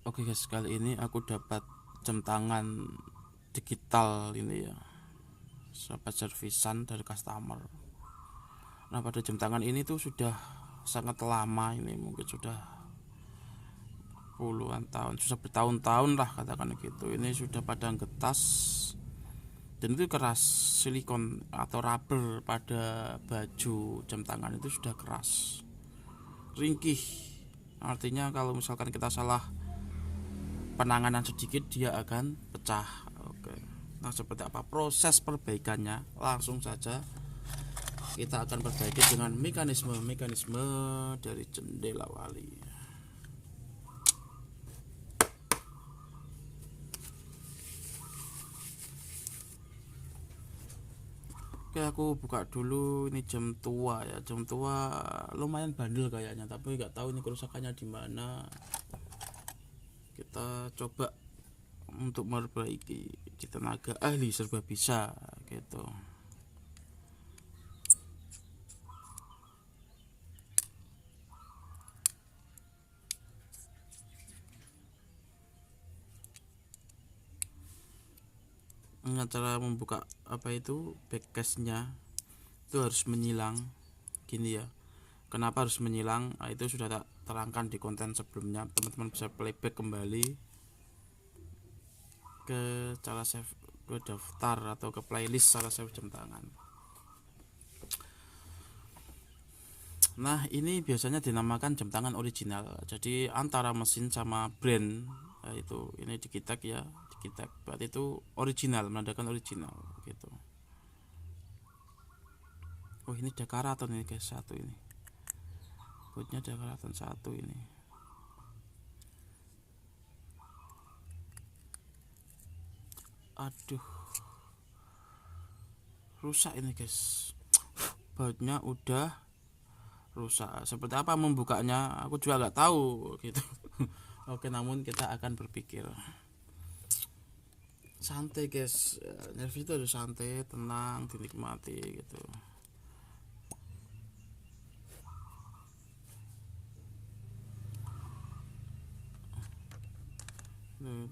Oke guys, kali ini aku dapat jam tangan digital ini ya, sahabat servisan dari customer. Nah, pada jam tangan ini tuh sudah sangat lama, ini mungkin sudah puluhan tahun, sudah bertahun-tahun lah katakan gitu. Ini sudah padang getas dan itu keras, silikon atau rubber pada baju jam tangan itu sudah keras, ringkih. Artinya kalau misalkan kita salah penanganan sedikit dia akan pecah. Oke. Nah, seperti apa proses perbaikannya? Langsung saja kita akan perbaiki dengan mekanisme dari jendela wali. Oke, aku buka dulu. Ini jam tua ya, jam tua lumayan bandel kayaknya, tapi nggak tahu ini kerusakannya di mana. Kita coba untuk memperbaiki di tenaga ahli serba bisa gitu. Nah, cara membuka apa itu backcase-nya itu harus menyilang gini ya. Kenapa harus menyilang? Nah, itu sudah tak terangkan di konten sebelumnya. Teman-teman bisa playback kembali ke cara save, ke daftar atau ke playlist cara save jam tangan. Nah, ini biasanya dinamakan jam tangan original. Jadi antara mesin sama brand, itu ini Digitek ya, Digitek. Berarti itu original, menandakan original gitu. Oh, ini Dakaraton ini guys, satu ini. Bootnya Dakaraton satu ini. Aduh, rusak ini guys. Bautnya udah rusak. Seperti apa membukanya? Aku juga nggak tahu gitu. Oke, namun kita akan berpikir santai guys. Nervi itu harus santai, tenang, dinikmati gitu.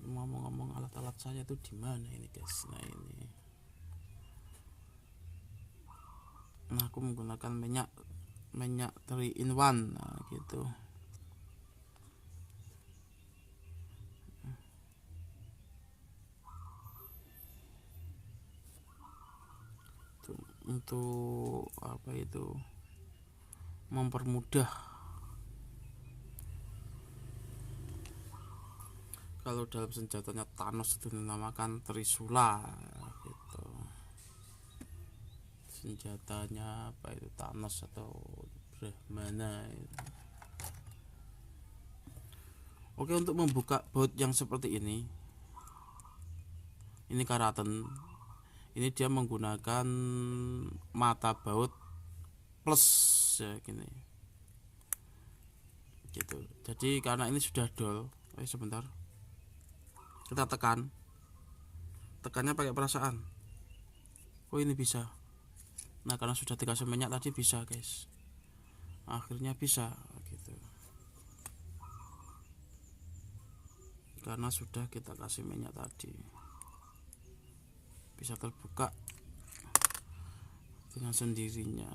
Ngomong-ngomong alat-alat saya itu di mana ini guys? Nah ini. Nah, aku menggunakan minyak 3 in 1 nah, gitu. Untuk apa itu mempermudah. Kalau dalam senjatanya Thanos itu dinamakan Trisula gitu. Senjatanya apa itu Thanos atau Brahmana itu. Oke, untuk membuka baut yang seperti ini Karaten. Ini dia menggunakan mata baut plus ya gini. Gitu. Jadi karena ini sudah dol, sebentar. Kita tekan. Tekannya pakai perasaan. Oh, ini bisa. Nah, karena sudah dikasih minyak tadi bisa, guys. Akhirnya bisa gitu. Karena sudah kita kasih minyak tadi. Bisa terbuka dengan sendirinya.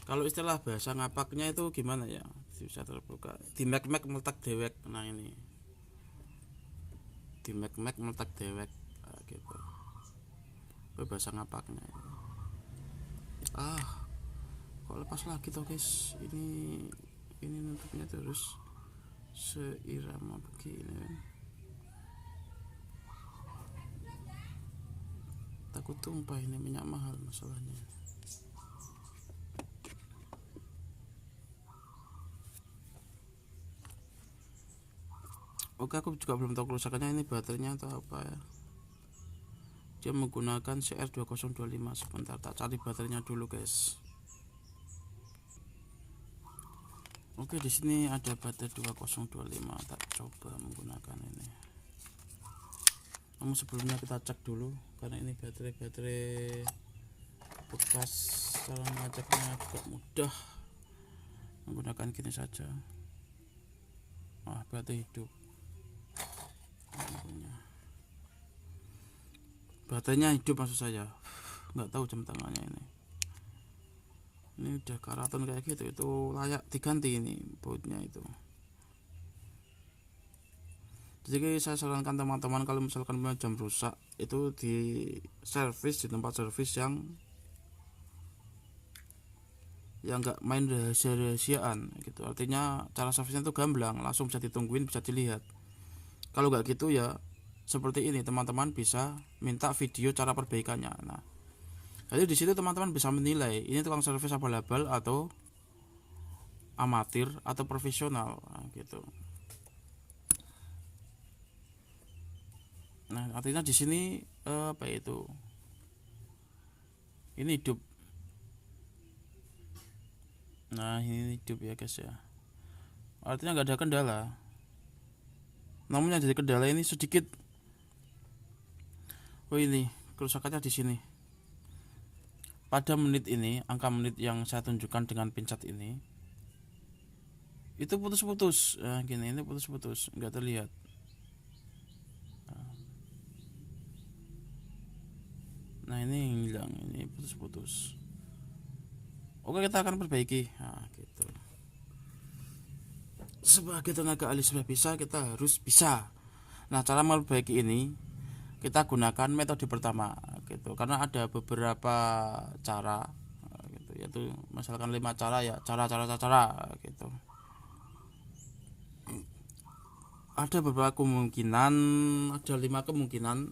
Kalau istilah bahasa ngapaknya itu gimana ya? Bisa terbuka. Di mek-mek meletak dewek. Nah ini. Di mek-mek meletak dewek. Nah, gitu. Itu bahasa ngapaknya. Ah, kok lepas lagi toh guys? Ini nutupnya terus seirama begini. Takut tumpah, ini minyak mahal masalahnya. Oke, aku juga belum tahu kerusakannya ini baterainya atau apa ya. Dia menggunakan CR2025. Sebentar, tak cari baterainya dulu guys. Oke, di sini ada baterai 2025. Tak coba menggunakan ini. Namun sebelumnya kita cek dulu karena ini baterai bekas. Cara mengeceknya juga mudah, menggunakan gini saja. Berarti hidup. Baterainya hidup maksud saya, nggak tahu jam tangannya ini udah karaton kayak gitu, itu layak diganti ini bautnya itu. Jadi saya sarankan teman-teman kalau misalkan punya jam rusak itu di servis di tempat servis yang nggak main rahasia-rahasiaan gitu. Artinya cara servisnya itu gamblang, langsung bisa ditungguin, bisa dilihat. Kalau nggak gitu ya seperti ini, teman-teman bisa minta video cara perbaikannya. Nah, jadi di situ teman-teman bisa menilai ini tukang servis abal-abal atau amatir atau profesional, nah, gitu. Nah, artinya di sini apa itu? Ini hidup. Nah, ini hidup ya guys ya. Artinya nggak ada kendala. Namun yang jadi kendala ini sedikit. Oh, ini kerusakannya di sini. Pada menit ini, angka menit yang saya tunjukkan dengan pencet ini, itu putus-putus. Nah, gini, ini putus-putus, nggak terlihat. Nah, ini hilang, ini putus-putus. Oke, kita akan perbaiki. Nah, gitu. Sebagai tenaga ahli sudah bisa, kita harus bisa. Nah, cara memperbaiki ini kita gunakan metode pertama gitu, karena ada beberapa cara gitu, yaitu misalkan 5 cara ya, cara gitu. Ada beberapa kemungkinan, ada 5 kemungkinan,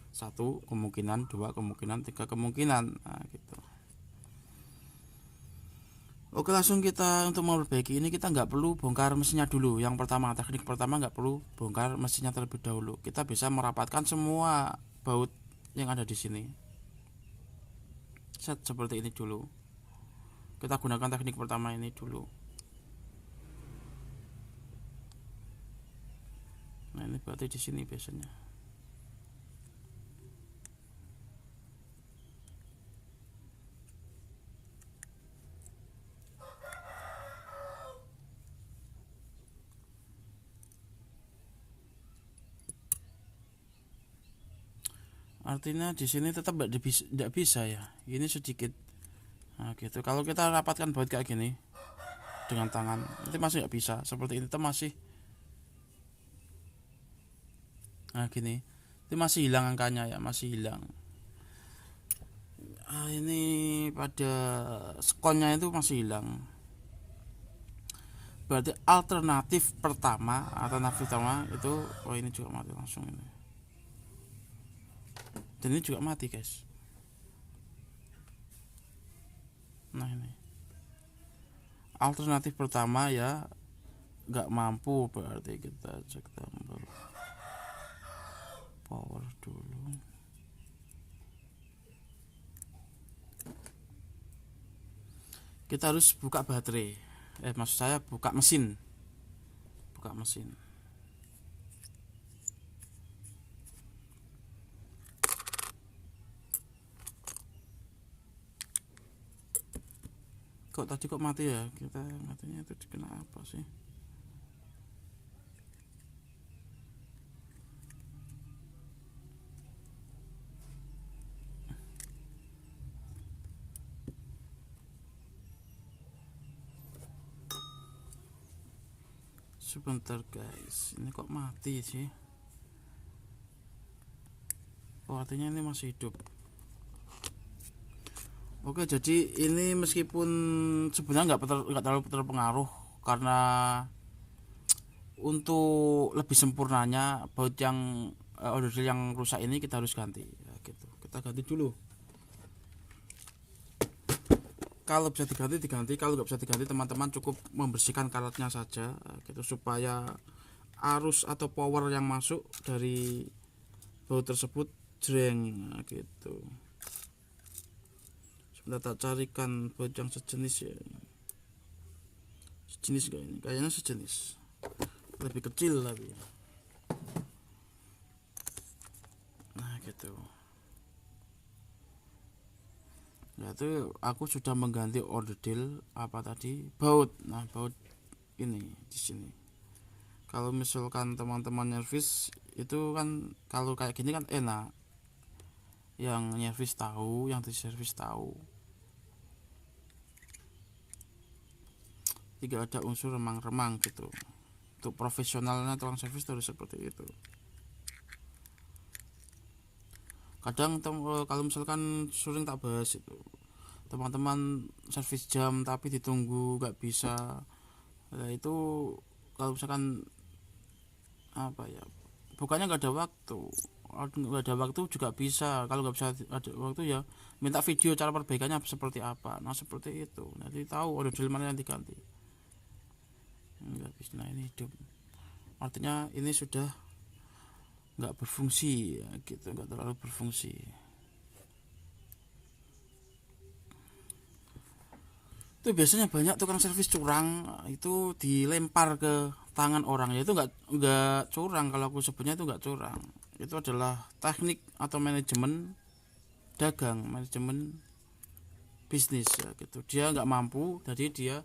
1 kemungkinan, 2 kemungkinan, 3 kemungkinan, nah, gitu. Oke, langsung kita untuk memperbaiki ini kita nggak perlu bongkar mesinnya dulu. Yang pertama, teknik pertama nggak perlu bongkar mesinnya terlebih dahulu. Kita bisa merapatkan semua baut yang ada di sini. Set seperti ini dulu. Kita gunakan teknik pertama ini dulu. Nah, ini berarti di sini biasanya. Artinya di sini tetap tidak bisa ya. Ini sedikit. Nah, gitu. Kalau kita rapatkan baut kayak gini dengan tangan, itu masih nggak bisa. Seperti ini tuh masih. Nah, gini. Itu masih hilang angkanya ya, masih hilang. Nah, ini pada skonnya itu masih hilang. Berarti alternatif pertama itu, oh ini juga mati langsung ini. Dan ini juga mati guys. Nah, ini alternatif pertama ya nggak mampu, berarti kita cek tombol power dulu. Kita harus buka baterai, maksud saya buka mesin. Kok tadi kok mati ya? Kita matinya itu kena apa sih? Sebentar guys, ini kok mati sih? Oh, artinya ini masih hidup. Oke, jadi ini meskipun sebenarnya nggak terlalu terpengaruh, karena untuk lebih sempurnanya baut yang onderdil yang rusak ini kita harus ganti ya, gitu. Kita ganti dulu. Kalau bisa diganti, kalau nggak bisa diganti teman-teman cukup membersihkan karetnya saja gitu, supaya arus atau power yang masuk dari baut tersebut jreng gitu. Sebentar, tak carikan baut yang sejenis ya. Sejenis kayak ini, kayaknya sejenis, lebih kecil tapi. Nah, gitu. Ya, itu aku sudah mengganti onderdil apa tadi, baut. Nah, baut ini di sini. Kalau misalkan teman-teman servis Itu kan kalau kayak gini kan enak, yang nyervis tahu, yang diservis tahu, tidak ada unsur remang-remang gitu. Untuk profesionalnya tukang servis harus seperti itu. Kadang kalau misalkan sering tak bahas itu, teman-teman servis jam tapi ditunggu nggak bisa. Nah, itu kalau misalkan apa ya, bukannya nggak ada waktu, juga bisa. Kalau nggak bisa ada waktu ya minta video cara perbaikannya seperti apa. Nah seperti itu, nanti tahu order mana yang diganti. Nggak bisa. Nah ini hidup, artinya ini sudah nggak berfungsi ya, gitu, nggak terlalu berfungsi. Itu biasanya banyak tukang servis curang, itu dilempar ke tangan orang. Ya itu nggak curang, kalau aku sebutnya itu nggak curang, itu adalah teknik atau manajemen dagang, manajemen bisnis ya, gitu. Dia nggak mampu, jadi dia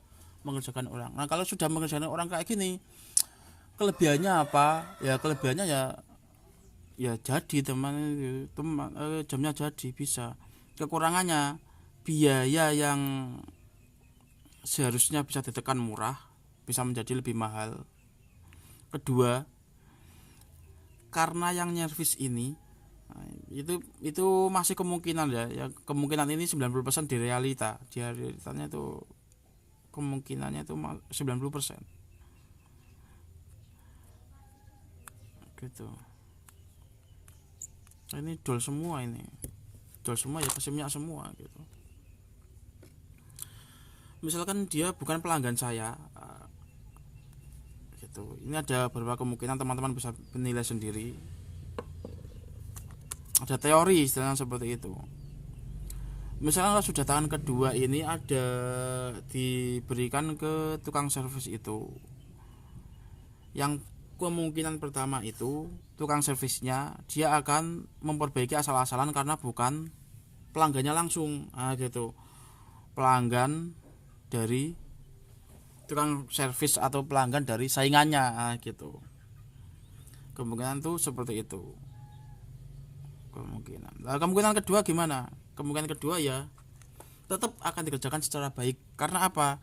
mengerjakan orang. Nah kalau sudah mengerjakan orang kayak gini, kelebihannya apa ya? Kelebihannya ya jadi jamnya jadi bisa. Kekurangannya biaya yang seharusnya bisa ditekan murah bisa menjadi lebih mahal. Kedua, karena yang nyervis ini, nah, itu masih kemungkinan ya kemungkinan ini 90% di realita. Di realitanya itu kemungkinannya itu 90% gitu. Nah, ini dol semua, ya kasih minyak semua gitu. Misalkan dia bukan pelanggan saya gitu, ini ada beberapa kemungkinan, teman-teman bisa menilai sendiri. Ada teori istilahnya seperti itu. Misalnya sudah tangan kedua ini ada diberikan ke tukang servis itu, yang kemungkinan pertama itu tukang servisnya dia akan memperbaiki asal-asalan karena bukan pelanggannya langsung, gitu, pelanggan dari tukang servis atau pelanggan dari saingannya, gitu. Kemungkinan tuh seperti itu. Kemungkinan kedua gimana? Kemungkinan kedua ya tetap akan dikerjakan secara baik. Karena apa?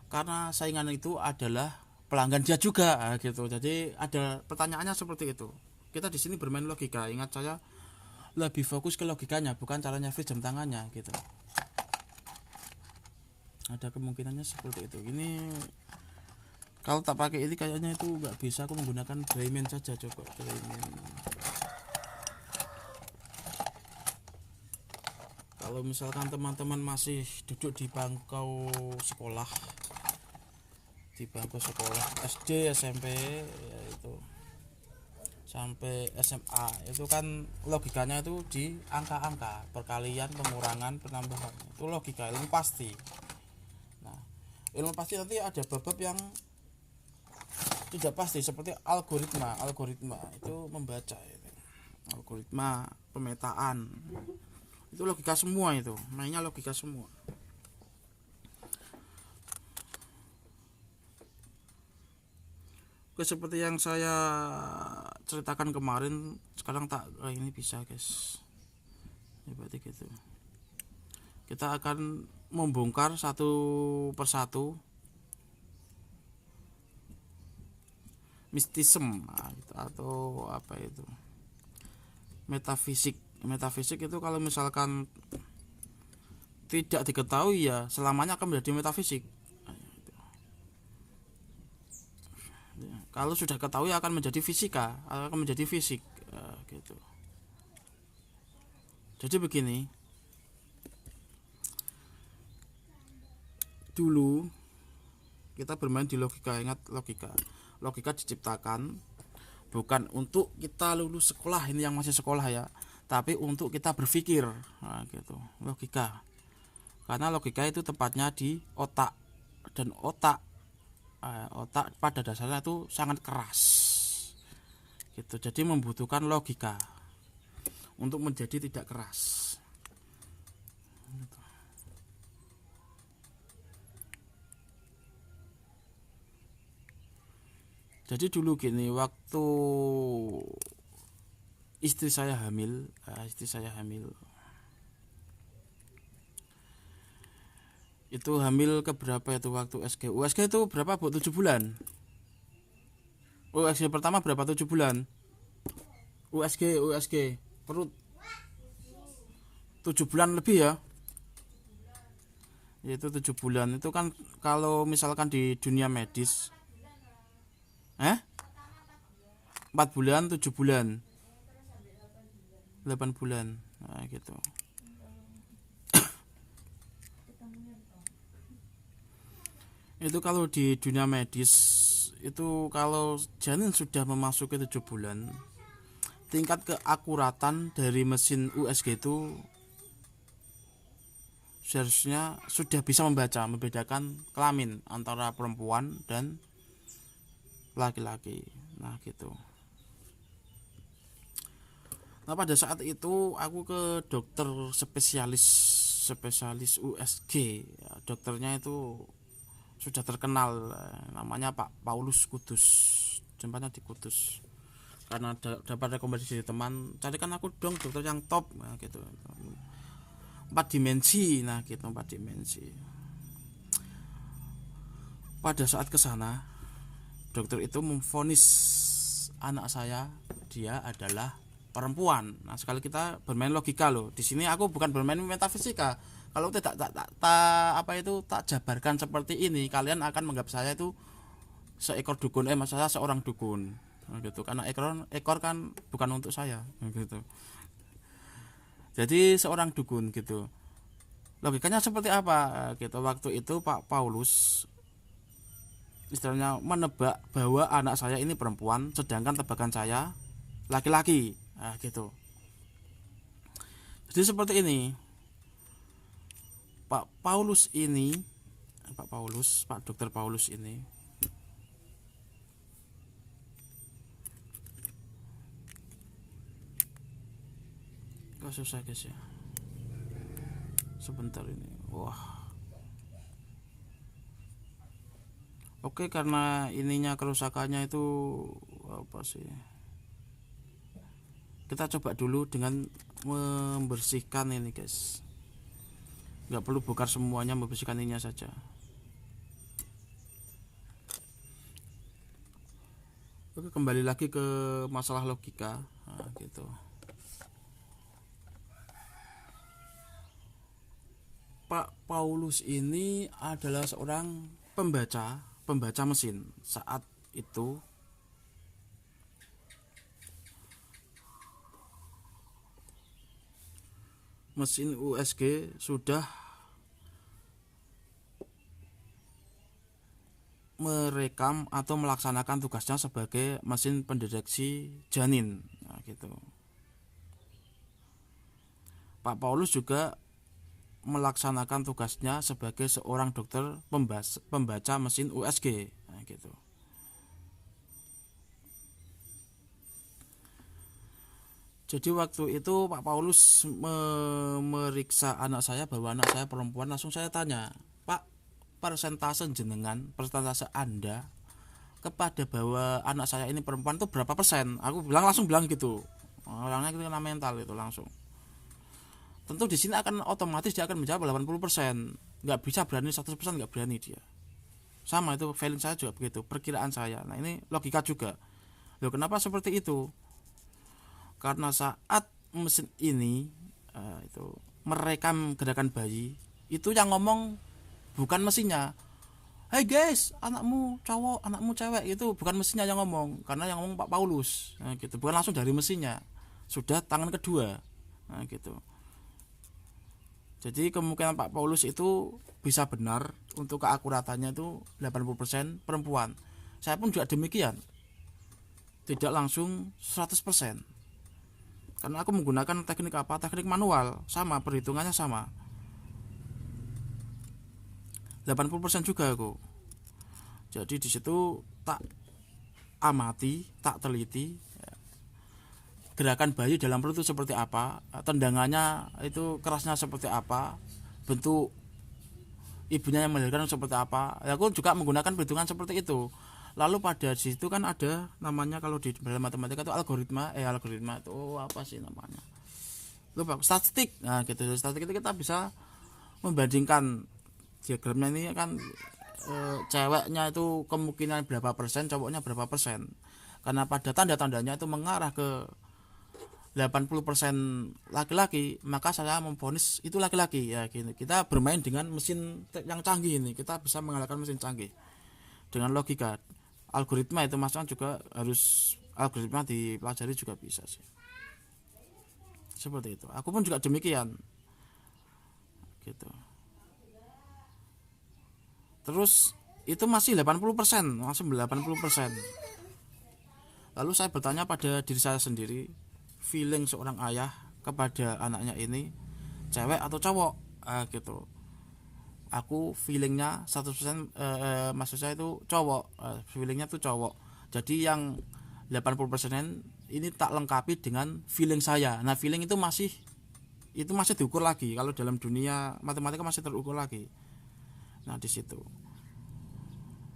Karena saingan itu adalah pelanggan dia juga, gitu. Jadi ada pertanyaannya seperti itu. Kita di sini bermain logika. Ingat, saya lebih fokus ke logikanya, bukan caranya nyervis jam tangannya, gitu. Ada kemungkinannya seperti itu. Ini kalau tak pakai ini kayaknya itu nggak bisa. Aku menggunakan Drayman saja, coba Drayman. Kalau misalkan teman-teman masih duduk di bangku sekolah, SD, SMP, yaitu sampai SMA, itu kan logikanya itu di angka-angka, perkalian, pengurangan, penambahan. Itu logika, ilmu pasti. Nah, ilmu pasti nanti ada bab-bab yang tidak pasti seperti algoritma itu membaca itu. Algoritma pemetaan itu logika semua, itu mainnya logika semua. Oke, seperti yang saya ceritakan kemarin, sekarang tak ini bisa guys ya, berarti gitu. Kita akan membongkar satu persatu mistisme atau apa itu, metafisik itu kalau misalkan tidak diketahui ya selamanya akan menjadi metafisik. Kalau sudah ketahui akan menjadi fisika, akan menjadi fisik, gitu. Jadi begini, dulu kita bermain di logika. Ingat, logika diciptakan bukan untuk kita lulus sekolah, ini yang masih sekolah ya, tapi untuk kita berpikir, gitu, logika. Karena logika itu tepatnya di otak, dan otak pada dasarnya itu sangat keras, gitu. Jadi membutuhkan logika untuk menjadi tidak keras, gitu. Jadi dulu gini, waktu istri saya hamil. Itu hamil ke berapa itu waktu USG itu berapa Bu? 7 bulan. USG pertama berapa? 7 bulan. USG perut 7 bulan lebih ya. Itu 7 bulan itu kan kalau misalkan di dunia medis 4 bulan, 7 bulan, 8 bulan. Nah, gitu. Itu kalau di dunia medis itu kalau janin sudah memasuki 7 bulan, tingkat keakuratan dari mesin USG itu seharusnya sudah bisa membedakan kelamin antara perempuan dan laki-laki. Nah gitu. Nah pada saat itu aku ke dokter spesialis USG. Ya, dokternya itu sudah terkenal, namanya Pak Paulus Kudus, tempatnya di Kudus. Karena dapat rekomendasi dari teman, carikan aku dong dokter yang top, nah gitu. 4 dimensi, nah gitu, 4 dimensi. Pada saat ke sana, dokter itu memvonis anak saya dia adalah perempuan. Nah, sekali kita bermain logika loh. Di sini aku bukan bermain metafisika. Kalau tak jabarkan seperti ini, kalian akan menganggap saya itu seekor dukun, saya seorang dukun. Nah, gitu. Karena ekor kan bukan untuk saya, gitu. Jadi seorang dukun gitu. Logikanya seperti apa gitu. Waktu itu Pak Paulus istilahnya menebak bahwa anak saya ini perempuan, sedangkan tebakan saya laki-laki. Nah, gitu. Jadi seperti ini. Pak Dokter Paulus ini kok susah guys ya. Sebentar ini. Wah. Oke, karena ininya kerusakannya itu apa sih? Kita coba dulu dengan membersihkan ini guys. Nggak perlu bongkar semuanya, membersihkan ininya saja. Oke, kembali lagi ke masalah logika. Nah, gitu. Pak Paulus ini adalah seorang pembaca mesin. Saat itu mesin USG sudah merekam atau melaksanakan tugasnya sebagai mesin pendeteksi janin. Nah, gitu. Pak Paulus juga melaksanakan tugasnya sebagai seorang dokter pembaca mesin USG. Nah, gitu. Jadi waktu itu Pak Paulus memeriksa anak saya bahwa anak saya perempuan. Langsung saya tanya, Pak, persentase persentase Anda kepada bahwa anak saya ini perempuan itu berapa persen? Aku langsung bilang gitu. Orangnya itu kena mental itu langsung. Tentu di sini akan otomatis dia akan menjawab 80%. Nggak bisa berani 100%, nggak berani dia. Sama itu feeling saya juga begitu, perkiraan saya. Nah ini logika juga. Loh kenapa seperti itu? Karena saat mesin ini itu merekam gerakan bayi, itu yang ngomong bukan mesinnya. Hey guys, anakmu cowok, anakmu cewek, itu bukan mesinnya yang ngomong. Karena yang ngomong Pak Paulus. Nah, gitu. Bukan langsung dari mesinnya. Sudah tangan kedua. Nah, gitu. Jadi kemungkinan Pak Paulus itu bisa benar untuk keakuratannya itu 80% perempuan. Saya pun juga demikian. Tidak langsung 100%. Karena aku menggunakan teknik teknik manual, sama perhitungannya sama. 80% juga aku. Jadi di situ tak amati, tak teliti gerakan bayi dalam perut itu seperti apa, tendangannya itu kerasnya seperti apa, bentuk ibunya yang melahirkan seperti apa. Ya, aku juga menggunakan perhitungan seperti itu. Lalu pada situ kan ada namanya, kalau di dalam matematika itu algoritma itu apa sih namanya, lupa, statistik. Nah gitu, statistik itu kita bisa membandingkan diagramnya ini kan, ceweknya itu kemungkinan berapa persen, cowoknya berapa persen. Karena pada tanda-tandanya itu mengarah ke 80% laki-laki, maka saya memvonis itu laki-laki. Ya gini, kita bermain dengan mesin yang canggih ini, kita bisa mengalahkan mesin canggih dengan logika. Algoritma itu maksudnya juga harus algoritma dipelajari juga bisa sih. Seperti itu. Aku pun juga demikian. Gitu. Terus itu masih 80%, masih 80%. Lalu saya bertanya pada diri saya sendiri, feeling seorang ayah kepada anaknya ini cewek atau cowok, gitu. Aku feelingnya 100%, maksud saya itu cowok, feelingnya tuh cowok. Jadi yang 80% ini tak lengkapi dengan feeling saya. Nah feeling itu masih diukur lagi. Kalau dalam dunia matematika masih terukur lagi. Nah di situ.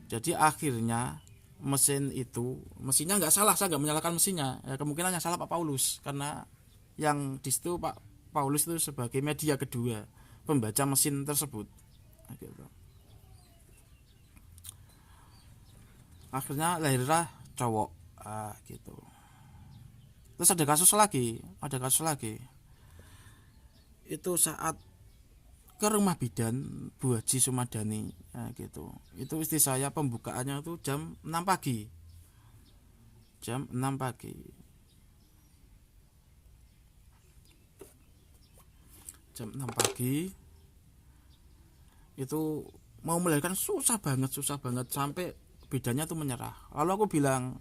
Jadi akhirnya mesinnya nggak salah, saya nggak menyalahkan mesinnya. Ya, kemungkinan yang salah Pak Paulus, karena yang di situ Pak Paulus itu sebagai media kedua pembaca mesin tersebut. Nah, gitu. Akhirnya lahirlah cowok, gitu. Terus ada kasus lagi. Itu saat ke rumah bidan Bu Haji Sumadani, gitu. Itu istri saya pembukaannya itu jam 6 pagi. Jam 6 pagi. Jam 6 pagi. Itu mau melahirkan susah banget sampai bidannya tuh menyerah. Lalu aku bilang,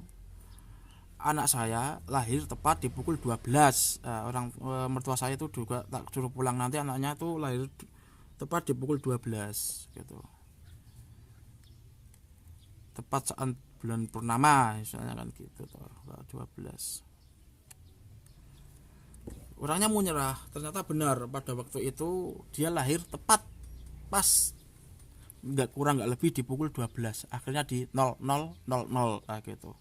anak saya lahir tepat di pukul 12. Orang mertua saya itu juga tak suruh pulang, nanti anaknya tuh lahir tepat di pukul 12 gitu. Tepat saat bulan purnama misalnya kan gitu toh, 12. Orangnya mau nyerah, ternyata benar pada waktu itu dia lahir tepat pas nggak lebih di pukul 12. Akhirnya di 0000 gitu.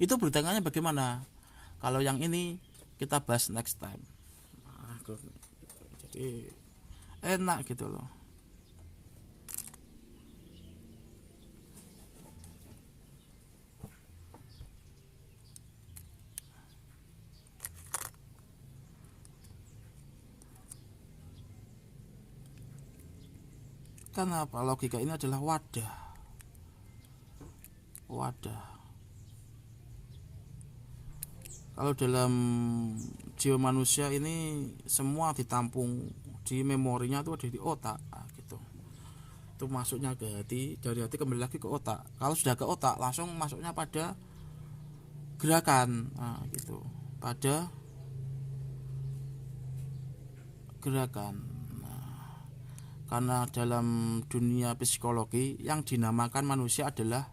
Itu beritanya bagaimana? Kalau yang ini kita bahas next time. Jadi enak gitu loh. Karena apa? Logika ini adalah wadah. Kalau dalam jiwa manusia ini semua ditampung di memorinya, tuh ada di otak, gitu. Itu masuknya ke hati, dari hati kembali lagi ke otak. Kalau sudah ke otak langsung masuknya pada gerakan, gitu. Pada gerakan. Karena dalam dunia psikologi yang dinamakan manusia adalah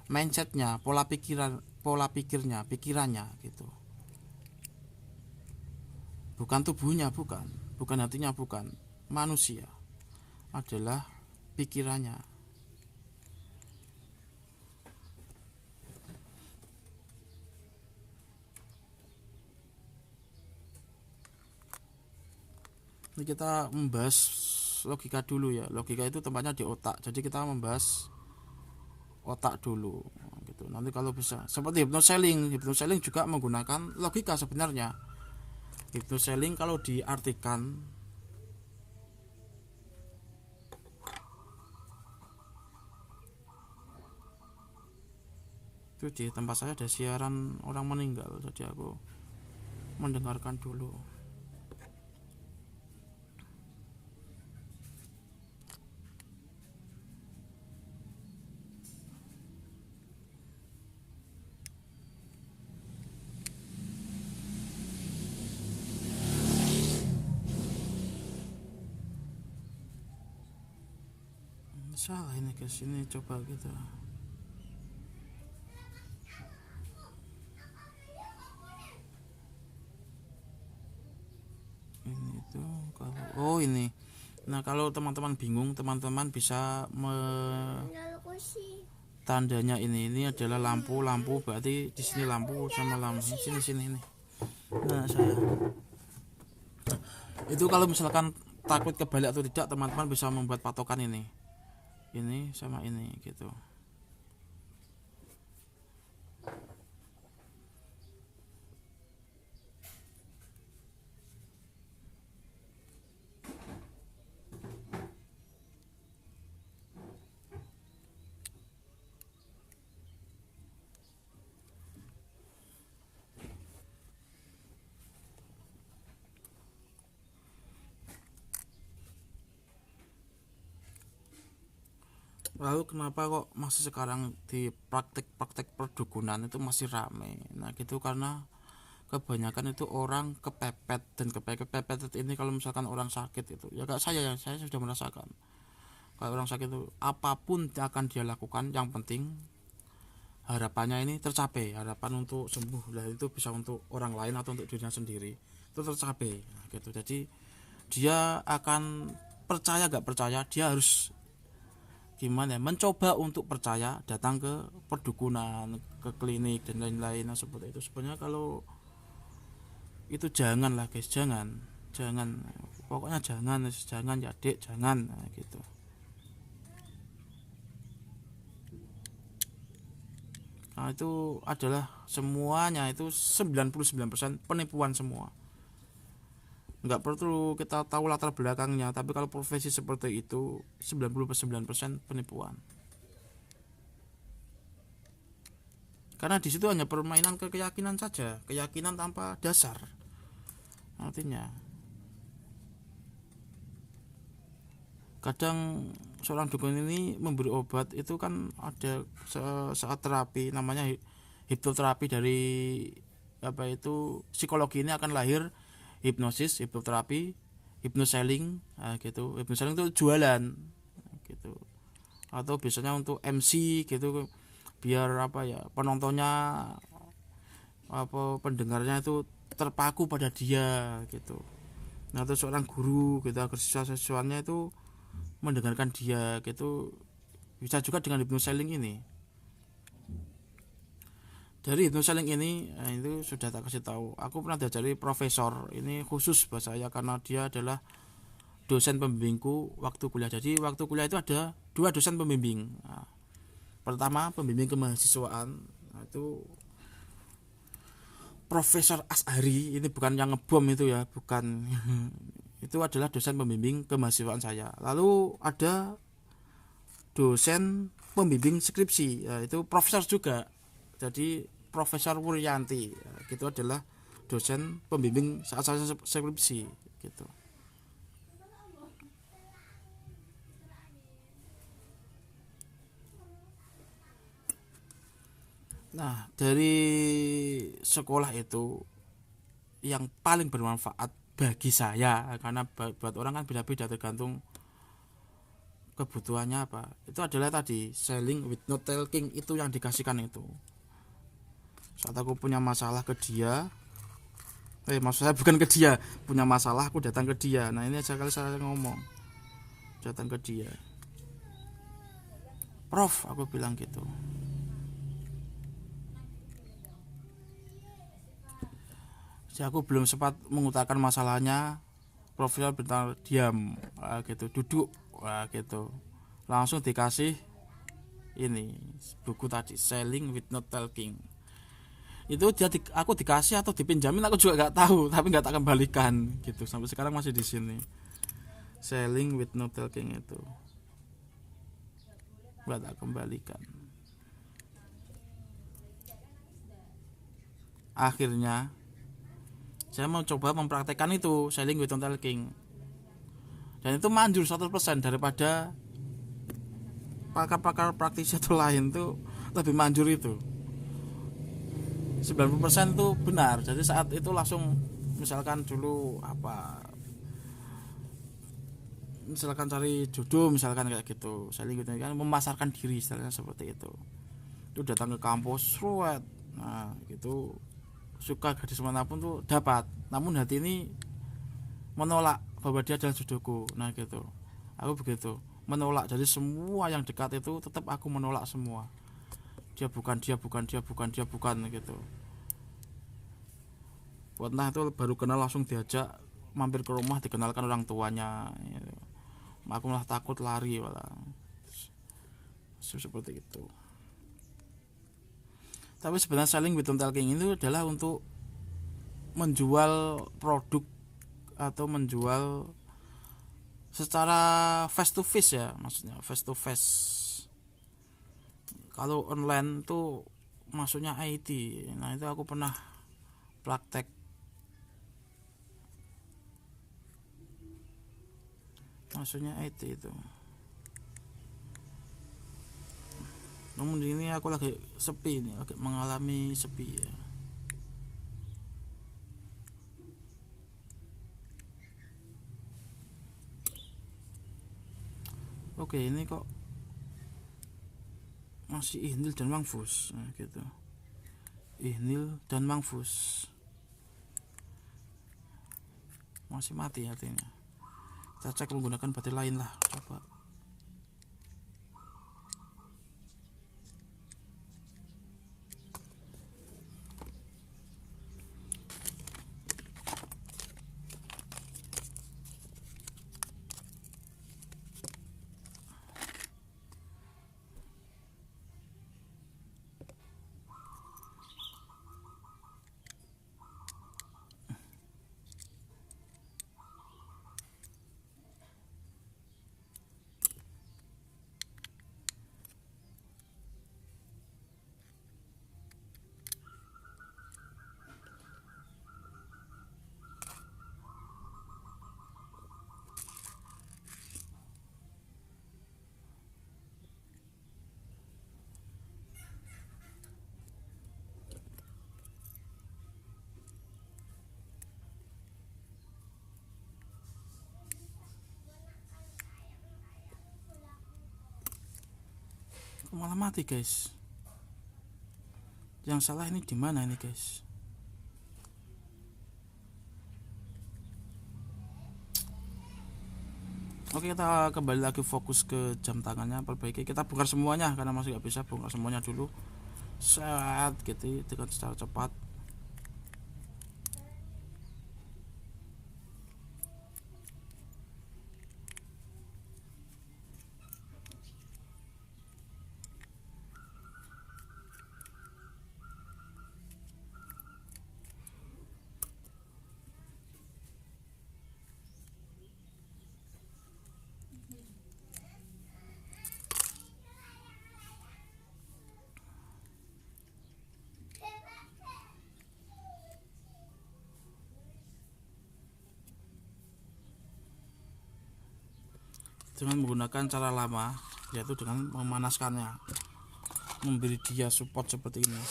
mindsetnya, pikirannya gitu. Bukan tubuhnya, bukan hatinya, bukan. Manusia adalah pikirannya. Ini kita membahas logika dulu ya. Logika itu tempatnya di otak. Jadi kita membahas otak dulu gitu. Nanti kalau bisa seperti hypnoselling juga menggunakan logika sebenarnya. Hypnoselling kalau diartikan itu, di tempat saya ada siaran orang meninggal, jadi aku mendengarkan dulu. Salah ini ke sini, coba gitu. Ini tuh kalau ini. Nah, kalau teman-teman bingung, teman-teman bisa tandanya ini adalah lampu berarti di sini lampu sama lampu sini ini. Nah saya itu kalau misalkan takut kebalik atau tidak, teman-teman bisa membuat patokan ini sama ini gitu. Lalu kenapa kok masih sekarang di praktek perdukunan itu masih rame? Nah gitu karena kebanyakan itu orang kepepet, dan kepepet ini kalau misalkan orang sakit itu ya kayak saya sudah merasakan. Kalau orang sakit itu apapun yang akan dia lakukan, yang penting harapannya ini tercapai, harapan untuk sembuh. Lah itu bisa untuk orang lain atau untuk dirinya sendiri itu tercapai. Nah, gitu. Jadi dia akan percaya gak percaya, dia harus gimana ya, mencoba untuk percaya, datang ke perdukunan, ke klinik dan lain-lain. Nah, seperti itu. Sebenarnya kalau itu jangan lah guys, jangan pokoknya jangan ya dek, jangan. Nah, gitu. Nah itu adalah semuanya itu 99% penipuan semua. Nggak perlu kita tahu latar belakangnya, tapi kalau profesi seperti itu 99% penipuan. Karena di situ hanya permainan keyakinan saja, keyakinan tanpa dasar. Artinya kadang seorang dukun ini memberi obat itu kan ada saat terapi, namanya hipnoterapi. Dari apa itu psikologi ini akan lahir hipnosis, hipnoterapi, hypnoselling. Nah, gitu. Hypnoselling itu jualan gitu. Atau biasanya untuk MC gitu, biar apa ya, penontonnya apa pendengarnya itu terpaku pada dia gitu. Nah, itu seorang guru gitu, agar siswa-siswanya itu mendengarkan dia gitu. Bisa juga dengan hypnoselling ini. Dari hypnoselling ini itu sudah tak kasih tahu, aku pernah diajari profesor ini khusus buat saya karena dia adalah dosen pembimbingku waktu kuliah. Jadi waktu kuliah itu ada 2 dosen pembimbing. Nah, pertama pembimbing kemahasiswaan, nah, itu Profesor Ashari, ini bukan yang ngebom itu ya, bukan. Itu adalah dosen pembimbing kemahasiswaan saya. Lalu ada dosen pembimbing skripsi, ya, itu profesor juga. Jadi Profesor Wuryanti, ya, gitu adalah dosen pembimbing saat saya skripsi gitu. Nah, dari sekolah itu yang paling bermanfaat bagi saya, karena buat orang kan beda-beda tergantung kebutuhannya apa, itu adalah tadi selling with no talking, itu yang dikasihkan itu. Saat aku punya masalah ke dia, maksud saya bukan ke dia, punya masalah aku datang ke dia. Nah ini aja kali saya ngomong, datang ke dia, Prof, aku bilang gitu. Jadi aku belum sempat mengutarakan masalahnya, Profesor bentar diam, gitu, duduk, gitu, langsung dikasih ini buku tadi, selling with no talking. Itu dia aku dikasih atau dipinjamin aku juga nggak tahu, tapi nggak tak kembalikan gitu, sampai sekarang masih di sini. Selling with no talking itu nggak tak kembalikan. Akhirnya saya mau coba mempraktekkan itu selling with no talking, dan itu manjur 100%. Daripada pakar-pakar praktisi atau lain tuh lebih manjur itu. 90% itu benar. Jadi saat itu langsung, misalkan dulu apa, misalkan cari jodoh, misalkan kayak gitu, selling gitu kan, memasarkan diri istilahnya seperti itu datang ke kampus ruwet. Nah gitu, suka gadis manapun tuh dapat, namun hati ini menolak bahwa dia adalah jodohku. Nah gitu, aku begitu menolak. Jadi semua yang dekat itu tetap aku menolak semua. dia bukan gitu. Pernah itu baru kenal langsung diajak mampir ke rumah, dikenalkan orang tuanya gitu. Aku malah takut, lari malah seperti itu. Tapi sebenarnya selling with home talking itu adalah untuk menjual produk atau menjual secara face to face ya, maksudnya face to face. Kalau online tuh maksudnya IT. Nah itu aku pernah praktek, maksudnya IT itu. Namun ini aku lagi sepi nih, lagi mengalami sepi ya. Oke, ini kok masih Ihnil dan Mangfus, nah, gitu. Ihnil dan Mangfus masih mati hatinya. Kita cek menggunakan baterai lain lah, coba. Malah mati guys. Yang salah ini di mana ini guys? Oke, kita kembali lagi fokus ke jam tangannya, perbaiki. Kita bongkar semuanya karena masih nggak bisa bongkar semuanya dulu. Set gitu dengan secara cepat. Dengan menggunakan cara lama, yaitu dengan memanaskannya, memberi dia support seperti ini.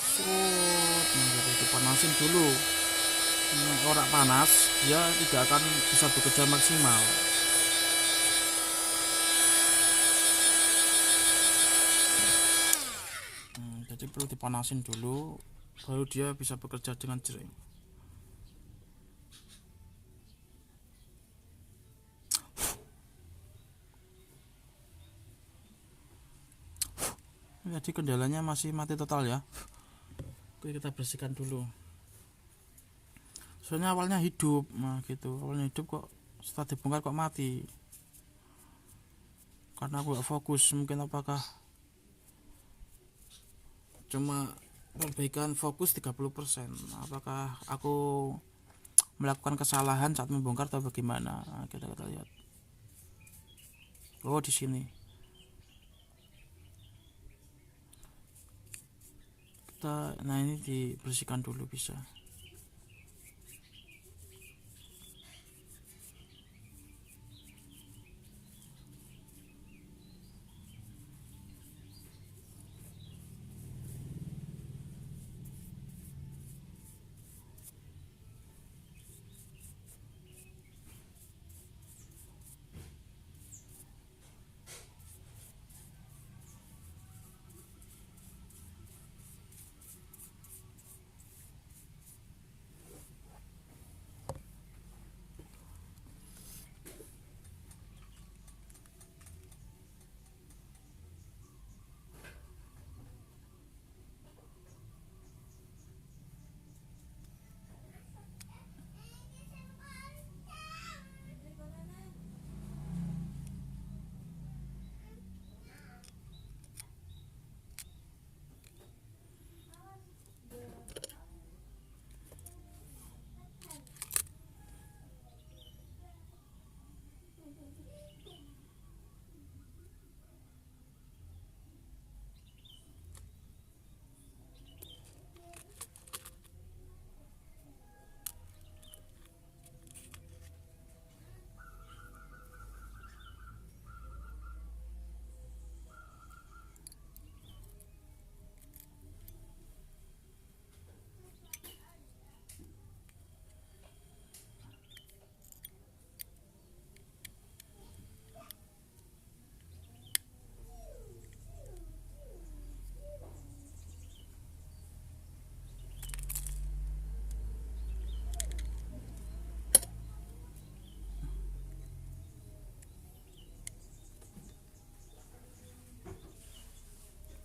Dipanasin dulu. Orang panas dia tidak akan bisa bekerja maksimal. Jadi perlu dipanasin dulu, baru dia bisa bekerja dengan jering. Jadi kendalanya masih mati total ya. Oke, kita bersihkan dulu. Soalnya awalnya hidup, nah gitu. Awalnya hidup kok setelah dibongkar kok mati. Karena aku gak fokus, mungkin apakah cuma perbaikan fokus 30%. Apakah aku melakukan kesalahan saat membongkar atau bagaimana? Nah, kita lihat. Oh, di sini. Nah ini dibersihkan dulu bisa.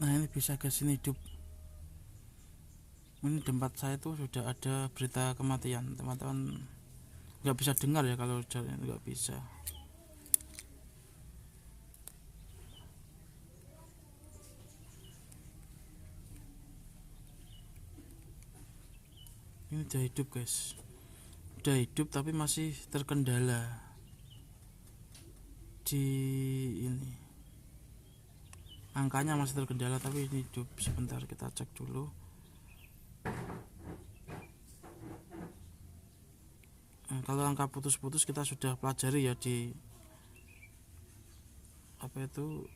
Nah ini bisa guys, ini hidup. Ini tempat saya tuh sudah ada berita kematian. Teman-teman nggak bisa dengar ya kalau nggak bisa. Ini udah hidup guys, udah hidup tapi masih terkendala di ini, angkanya masih terkendala tapi ini hidup. Sebentar kita cek dulu. Nah, kalau angka putus-putus kita sudah pelajari ya di apa itu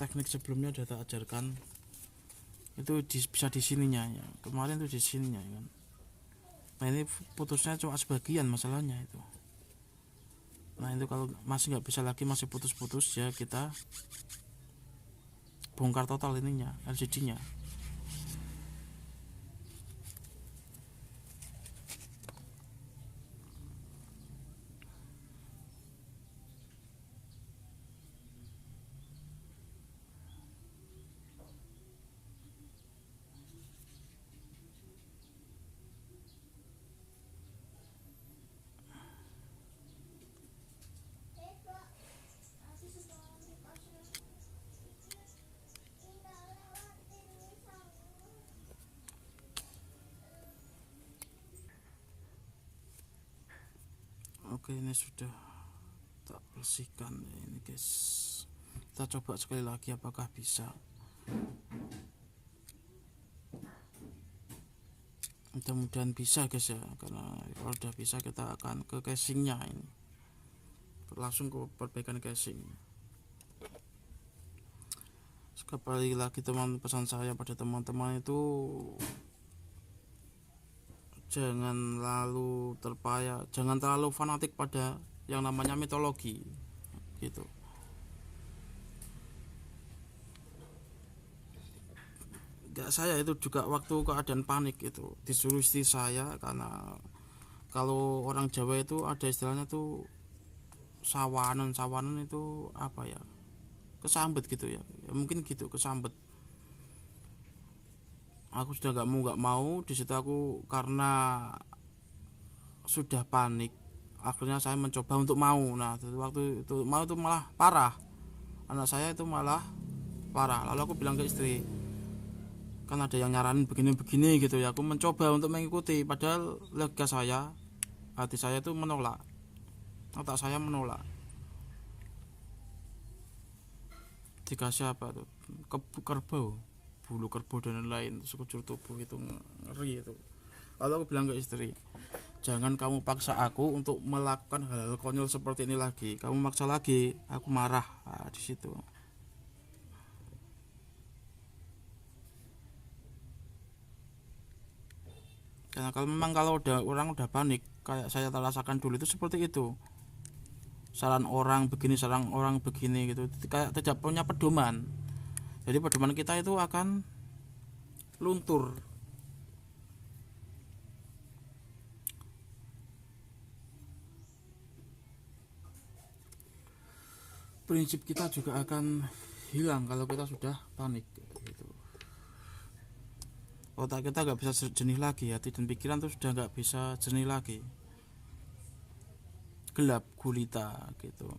teknik sebelumnya sudah tak ajarkan. Itu bisa di sininya ya. Kemarin tuh di sininya kan. Nah ini putusnya cuma sebagian masalahnya itu. Nah itu kalau masih nggak bisa lagi, masih putus-putus ya, kita bongkar total ininya, LCD-nya. Oke, ini sudah tak bersihkan ini guys. Kita coba sekali lagi apakah bisa. Mudah-mudahan bisa guys ya, karena kalau udah bisa kita akan ke casingnya ini, langsung ke perbaikan casing. Sekali lagi teman, pesan saya pada teman-teman itu jangan terlalu fanatik pada yang namanya mitologi gitu. Enggak, saya itu juga waktu keadaan panik itu disuruh istri saya, karena kalau orang Jawa itu ada istilahnya tuh sawanan itu apa ya, kesambet gitu ya, mungkin gitu, kesambet. Aku sudah nggak mau di situ, aku karena sudah panik, akhirnya saya mencoba untuk mau. Nah waktu itu mau itu malah parah, anak saya itu malah parah. Lalu aku bilang ke istri, kan ada yang nyaranin begini-begini gitu ya, aku mencoba untuk mengikuti, padahal lega saya, hati saya itu menolak, otak saya menolak. Dikasih apa tuh, kerbau, bulu kerbau dan lain-lain, sekujur tubuh, itu ngeri itu. Lalu aku bilang ke istri, jangan kamu paksa aku untuk melakukan hal-hal konyol seperti ini lagi. Kamu maksa lagi, aku marah. Nah, di situ. Karena kalau orang udah panik, kayak saya rasakan dulu itu seperti itu. Saran orang begini, saran orang begini gitu, kayak tidak punya pedoman. Jadi pedoman kita itu akan luntur. Prinsip kita juga akan hilang kalau kita sudah panik gitu. Otak kita nggak bisa jernih lagi, hati dan pikiran tuh sudah nggak bisa jernih lagi, gelap gulita gitu.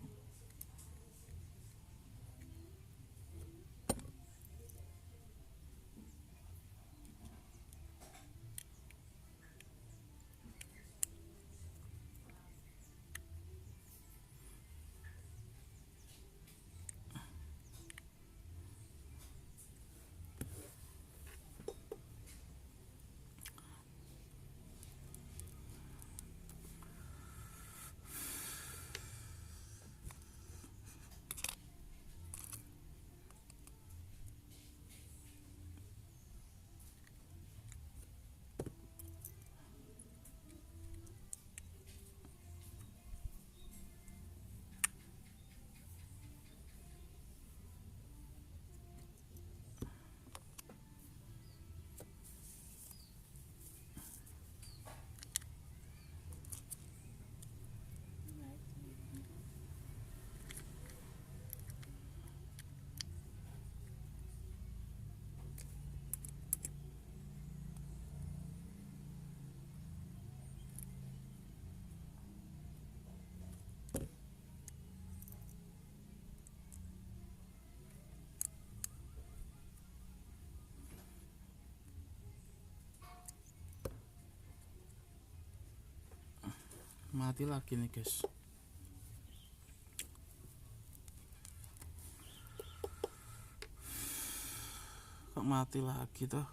Mati lagi nih guys. Kok mati lagi toh?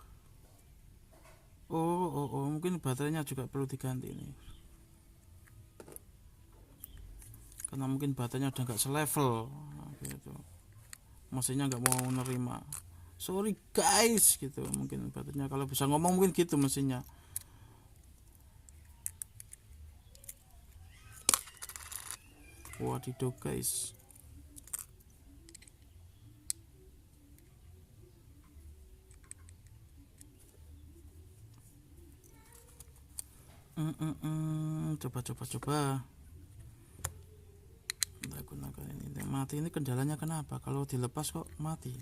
Oh, mungkin baterainya juga perlu diganti nih. Karena mungkin baterainya udah nggak selevel gitu. Mesinnya nggak mau menerima. Sorry guys gitu. Mungkin baterainya, kalau bisa ngomong mungkin gitu mesinnya. Wadidaw guys. Coba. Kita gunakan ini. Mati ini kendalanya kenapa? Kalau dilepas kok mati.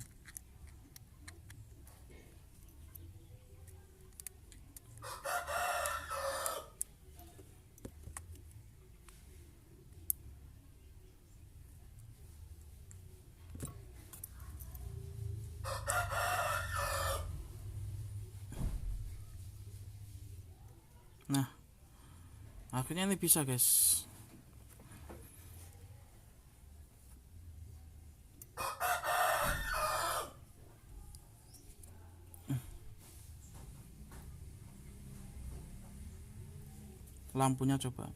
Nah, akhirnya ini bisa guys. Lampunya coba.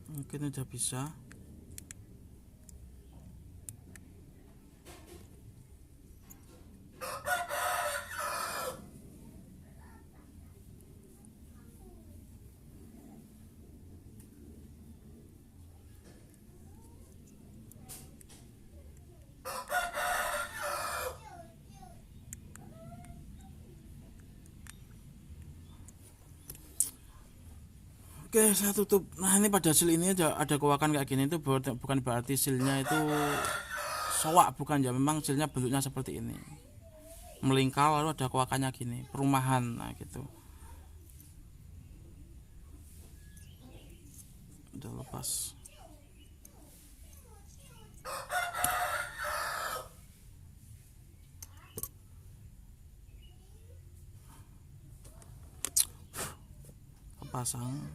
Mungkin udah bisa. Oke, saya tutup. Nah, ini pada seal ini ada kewakan kayak gini itu bukan berarti sealnya itu soak, bukan ya. Memang sealnya bentuknya seperti ini, melingkar lalu ada kewakannya gini, perumahan. Nah gitu. Udah lepas. Pasang.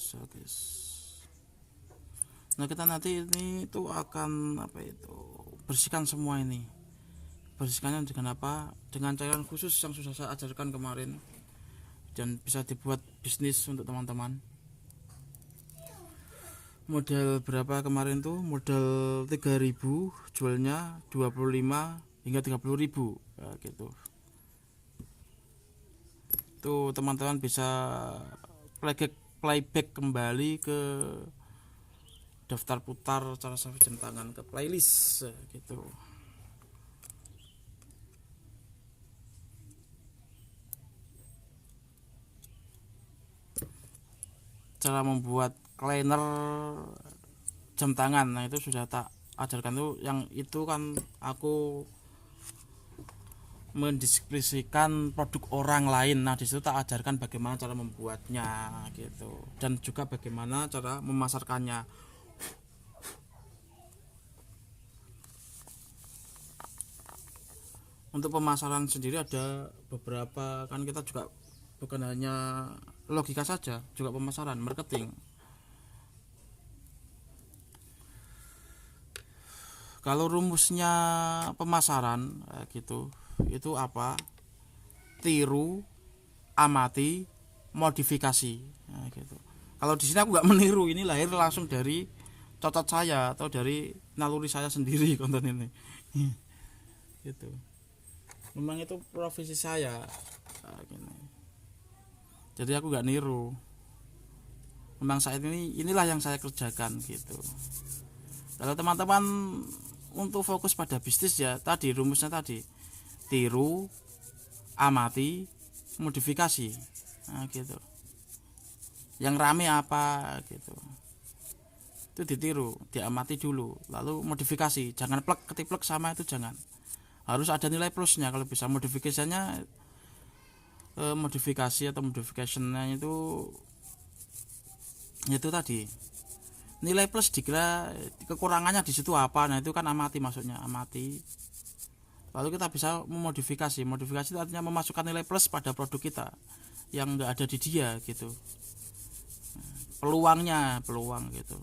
bisa guys. Nah kita nanti ini tuh akan bersihkan semua ini. Bersihkannya dengan apa? Dengan cairan khusus yang sudah saya ajarkan kemarin, dan bisa dibuat bisnis untuk teman-teman. Modal berapa kemarin tuh? Modal 3.000, jualnya 25 hingga 30.000 ya, gitu. Tuh teman-teman bisa playback kembali ke daftar putar cara sahabat jam tangan, ke playlist gitu. Cara membuat cleaner jam tangan, nah itu sudah tak ajarkan tuh. Yang itu kan aku mendeskripsikan produk orang lain. Nah disitu tak ajarkan bagaimana cara membuatnya gitu, dan juga bagaimana cara memasarkannya. Untuk pemasaran sendiri ada beberapa, kan kita juga bukan hanya logika saja, juga pemasaran, marketing. Kalau rumusnya pemasaran gitu, itu apa? Tiru, amati, modifikasi. Nah, gitu. Kalau di sini aku nggak meniru, ini lahir langsung dari cocot saya atau dari naluri saya sendiri konten ini. Gitu. Memang itu profesi saya. Nah, gini. Jadi aku nggak niru. Memang saat ini inilah yang saya kerjakan gitu. Kalau teman-teman untuk fokus pada bisnis ya tadi rumusnya tadi, tiru, amati, modifikasi. Nah, gitu. Yang rame apa gitu, itu ditiru, diamati dulu, lalu modifikasi. Jangan plek ketiplek sama, itu jangan, harus ada nilai plusnya. Kalau bisa modifikasinya modifikasi atau modificationnya itu tadi nilai plus, dikira kekurangannya di situ apa. Nah itu kan amati, maksudnya amati, lalu kita bisa memodifikasi. Modifikasi itu artinya memasukkan nilai plus pada produk kita yang enggak ada di dia gitu, peluang gitu.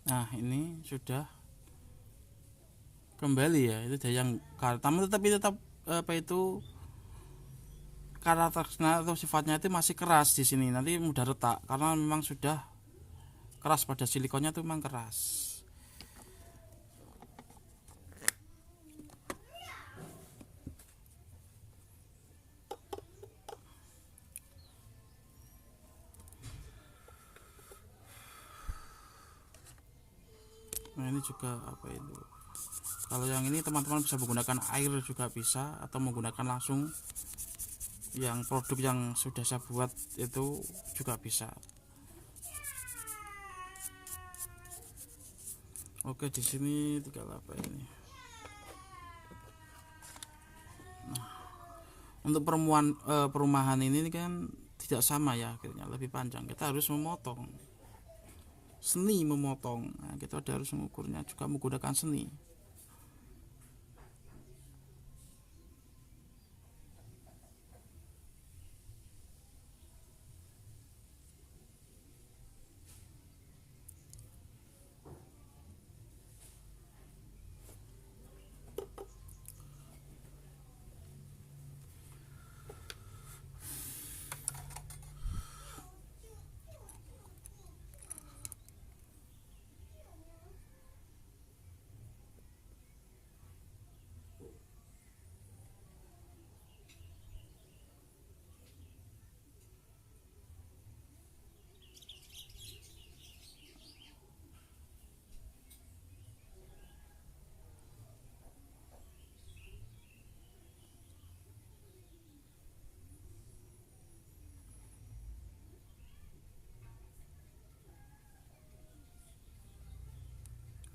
Nah ini sudah kembali ya, itu dia yang tamu, tetapi tetap karakternya atau sifatnya itu masih keras di sini. Nanti mudah retak karena memang sudah keras, pada silikonnya itu memang keras. Nah ini juga kalau yang ini teman-teman bisa menggunakan air juga bisa, atau menggunakan langsung yang produk yang sudah saya buat itu juga bisa. Oke, di sini tinggal ini. Nah, untuk perumahan ini kan tidak sama ya, akhirnya lebih panjang. Kita harus memotong, seni memotong. Nah, kita harus mengukurnya juga menggunakan seni.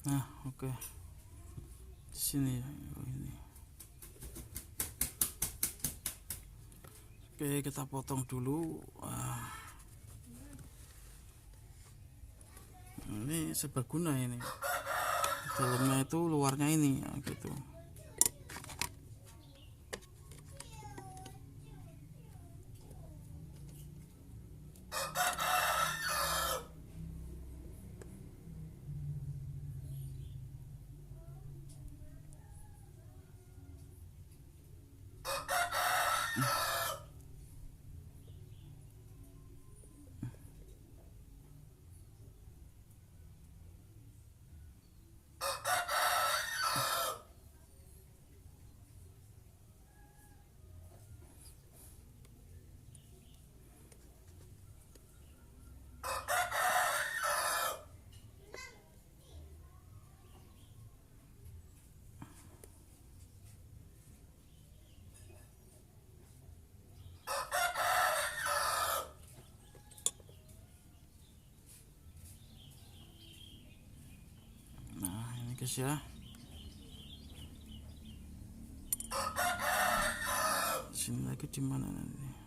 Nah, oke. Di sini ya. Ini. Oke, kita potong dulu. Ini serbaguna ini. Dalamnya itu, luarnya ini, ya, gitu. Nah, ini guys ya. Sini lagi di mana nanti?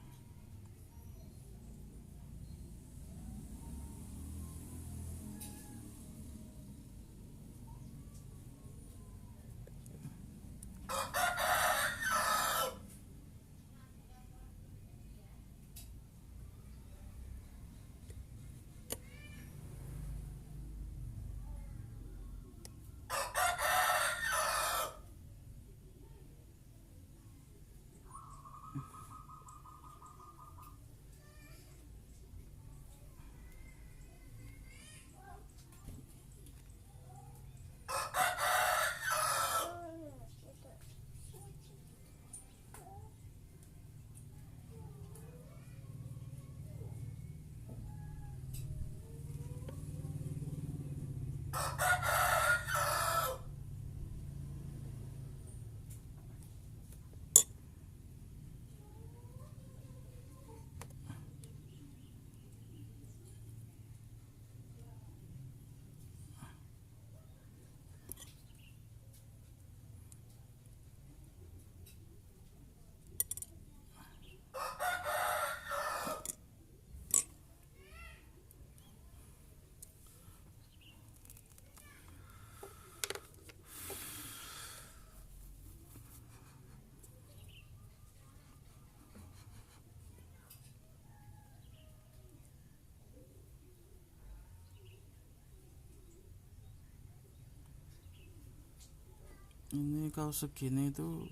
Ini kalau segini itu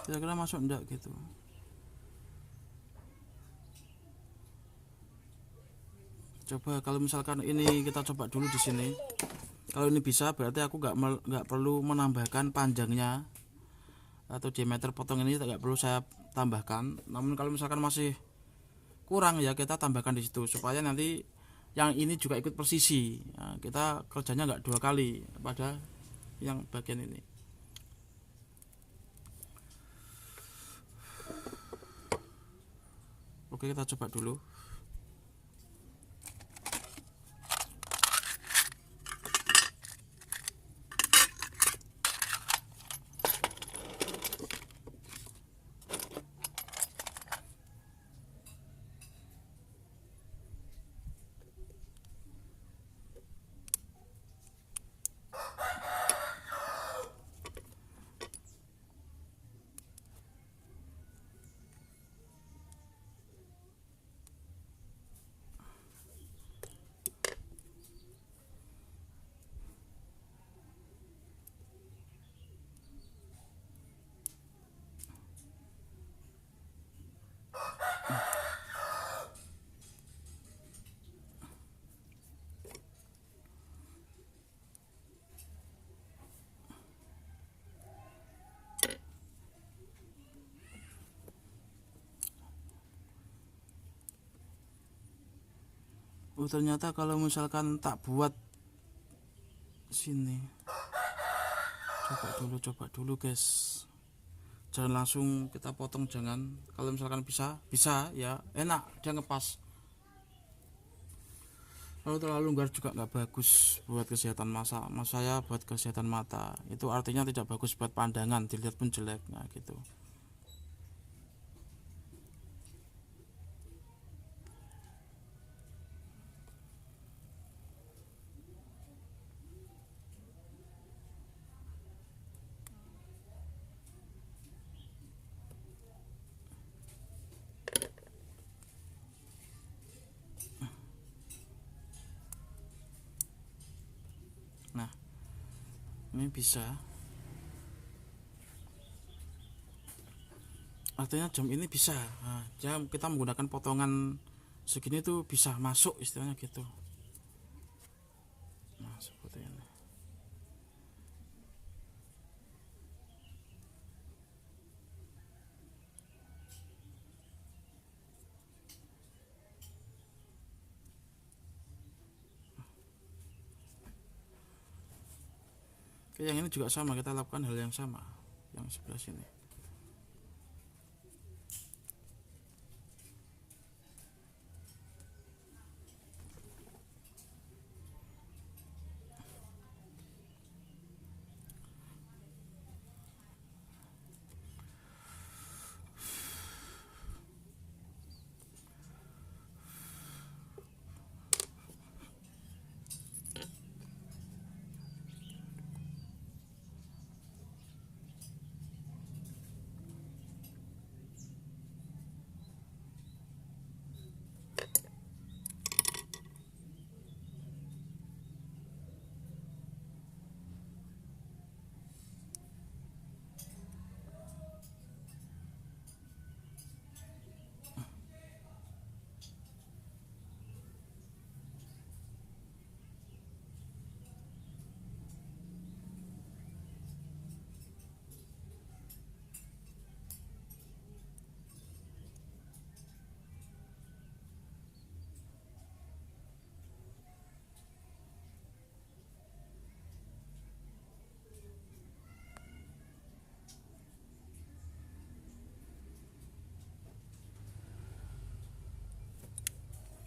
kira-kira masuk enggak gitu. Coba kalau misalkan ini kita coba dulu di sini. Kalau ini bisa berarti aku nggak perlu menambahkan panjangnya atau diameter potong ini nggak perlu saya tambahkan. Namun kalau misalkan masih kurang ya kita tambahkan di situ supaya nanti yang ini juga ikut presisi. Nah, kita kerjanya nggak dua kali pada yang bagian ini. Oke, kita coba dulu. Ternyata kalau misalkan tak buat sini, coba dulu guys, jangan langsung kita potong, jangan. Kalau misalkan bisa ya enak dia ngepas. Kalau terlalu longgar juga nggak bagus buat kesehatan masa, mas saya buat kesehatan mata. Itu artinya tidak bagus buat pandangan, dilihat pun jelek, nah gitu. Nah, ini bisa. Artinya jam ini bisa. Nah, jam kita menggunakan potongan segini tuh bisa masuk istilahnya gitu. Nah, seperti ini. Oke, yang ini juga sama, kita lakukan hal yang sama yang sebelah sini.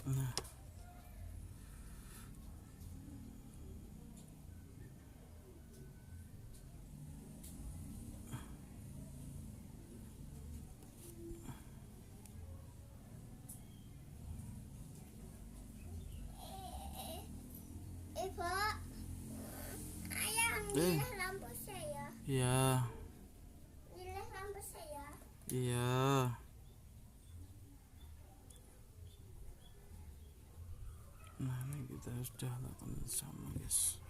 Nah, Pak, ayah milih lampu saya. iya, Milih lampu saya. iya. Nah, ini kita sudah lakukan sama, guys.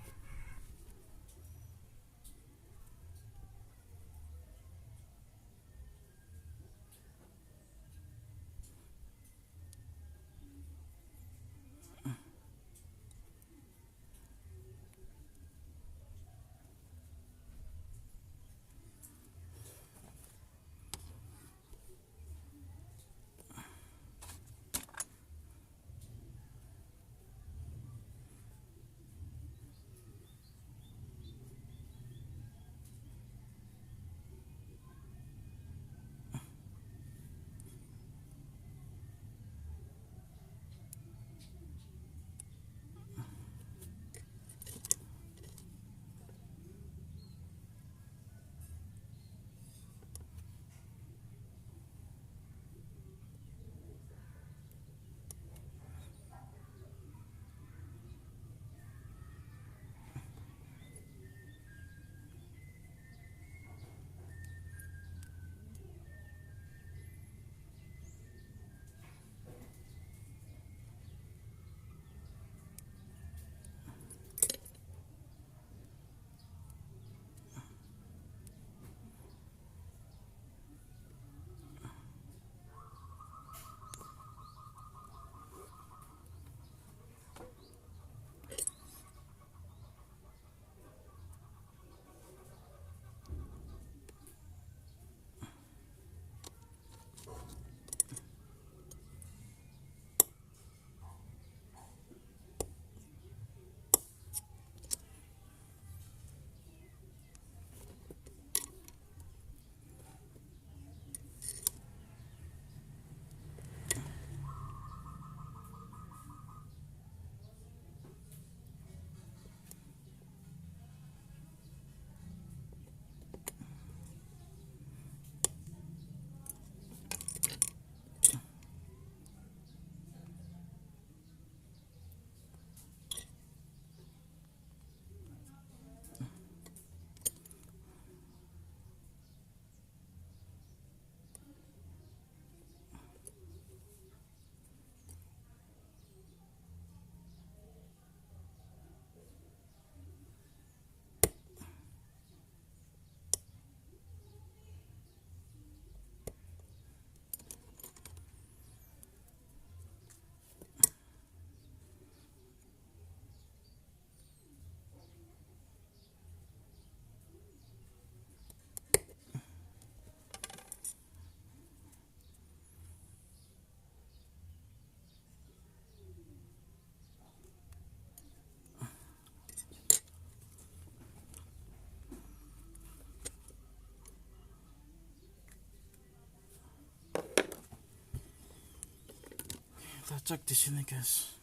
Kita cek di sini guys.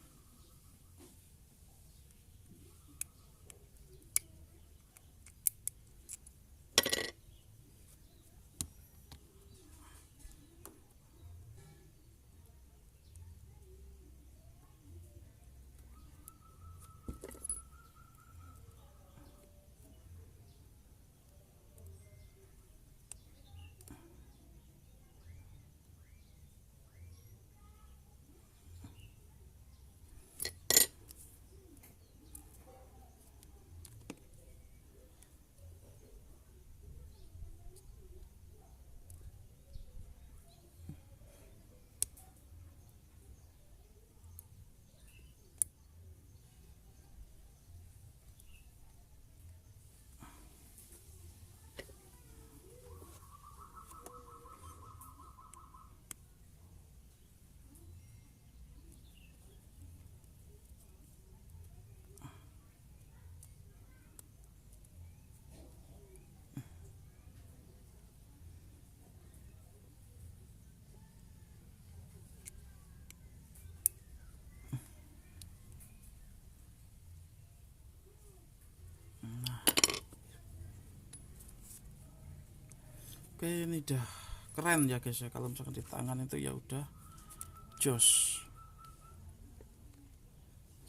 Oke, ini udah keren ya guys ya. Kalau misalkan di tangan itu ya udah jos.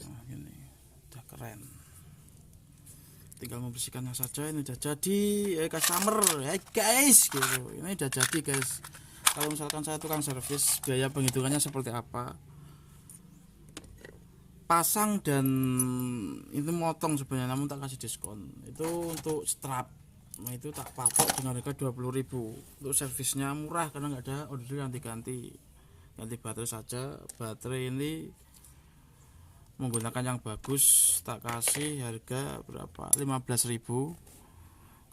Nah, ini udah keren. Tinggal membersihkannya saja. Ini udah jadi customer. Hey guys, gitu. Ini udah jadi guys. Kalau misalkan saya tukang servis, biaya penghitungannya seperti apa? Pasang dan itu motong sebenarnya, namun tak kasih diskon. Itu untuk strap. Nah itu tak patok dengan harga 20.000. Untuk servisnya murah karena nggak ada order ganti-ganti. Ganti baterai saja. Baterai ini menggunakan yang bagus, tak kasih harga berapa? 15.000.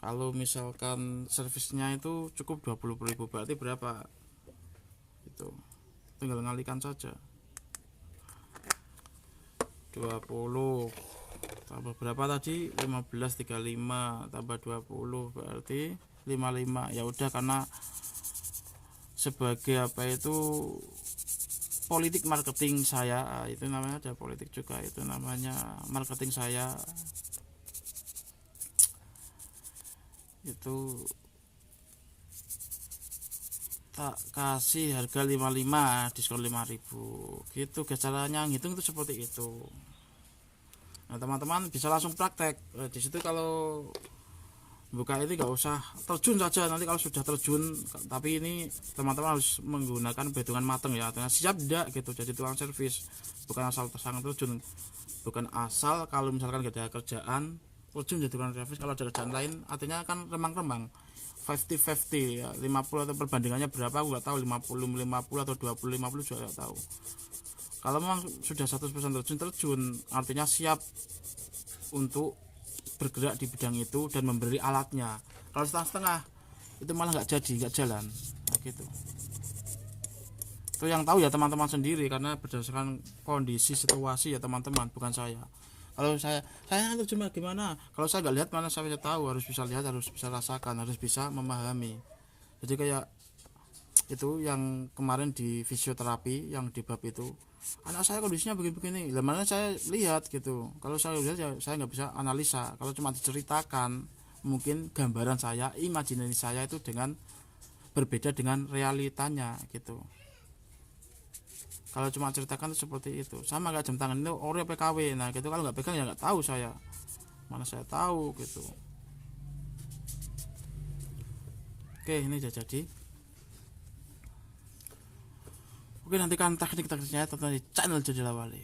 Kalau misalkan servisnya itu cukup 20.000, berarti berapa? Itu tinggal ngalikan saja. 20 tambah berapa tadi? 15.35 tambah 20 berarti 55. Ya udah, karena sebagai apa itu politik marketing saya, itu namanya ada politik juga, itu namanya marketing saya. Itu tak kasih harga 55, diskon 5.000 gitu guys. Caranya ngitung itu seperti itu. Nah teman-teman bisa langsung praktek di situ. Kalau buka ini nggak usah terjun saja, nanti kalau sudah terjun. Tapi ini teman-teman harus menggunakan perhitungan matang ya, artinya siap tidak gitu jadi tukang servis. Bukan asal tersangat terjun, bukan asal kalau misalkan gak ada kerjaan terjun jadi tukang servis. Kalau ada kerjaan lain artinya kan remang-remang 50-50 ya, 50 atau perbandingannya berapa aku nggak tahu, 50-50 atau 20-50 juga nggak tahu. Kalau memang sudah 100% terjun artinya siap untuk bergerak di bidang itu dan memberi alatnya. Kalau setengah-setengah itu malah nggak jadi, nggak jalan. Nah, gitu. Itu yang tahu ya teman-teman sendiri, karena berdasarkan kondisi situasi ya teman-teman, bukan saya. Kalau saya terjemah gimana? Kalau saya nggak lihat mana saya bisa tahu, harus bisa lihat, harus bisa rasakan, harus bisa memahami. Jadi kayak itu yang kemarin di fisioterapi yang di bab itu, anak saya kondisinya begini-begini, mana saya lihat gitu. Kalau saya lihat ya saya nggak bisa analisa. Kalau cuma diceritakan, mungkin gambaran saya, imajinasi saya itu dengan berbeda dengan realitanya gitu. Kalau cuma ceritakan itu seperti itu, sama kayak jam tangan itu ori PKW. Nah gitu, kalau nggak pegang ya nggak tahu saya, mana saya tahu gitu. Oke, ini udah jadi. Oke, nantikan teknik-tekniknya di channel Jody Lawali.